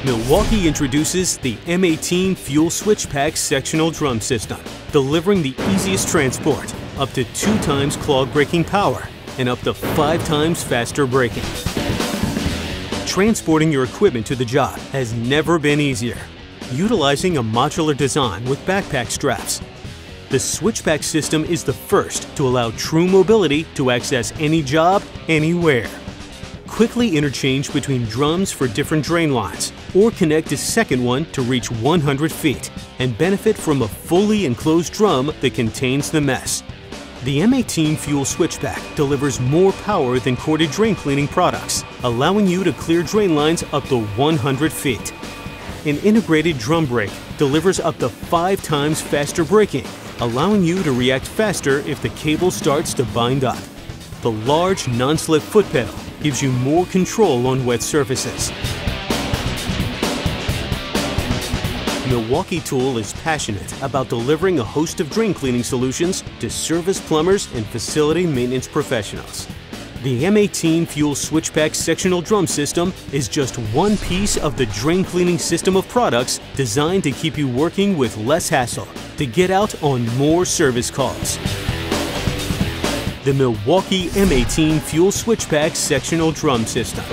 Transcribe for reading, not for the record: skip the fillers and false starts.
Milwaukee introduces the M18 Fuel Switch Pack Sectional Drum System, delivering the easiest transport, up to 2 times clog breaking power, and up to 5 times faster braking. Transporting your equipment to the job has never been easier. Utilizing a modular design with backpack straps, the switchback system is the first to allow true mobility to access any job, anywhere. Quickly interchange between drums for different drain lines, or connect a second one to reach 100 feet and benefit from a fully enclosed drum that contains the mess. The M18 Fuel Switchback delivers more power than corded drain cleaning products, allowing you to clear drain lines up to 100 feet. An integrated drum brake delivers up to 5 times faster braking, allowing you to react faster if the cable starts to bind up. The large non-slip foot pedal gives you more control on wet surfaces. Milwaukee Tool is passionate about delivering a host of drain cleaning solutions to service plumbers and facility maintenance professionals. The M18 Fuel Switchback Sectional Drum System is just one piece of the drain cleaning system of products designed to keep you working with less hassle, to get out on more service calls. The Milwaukee M18 Fuel Switchback Sectional Drum System.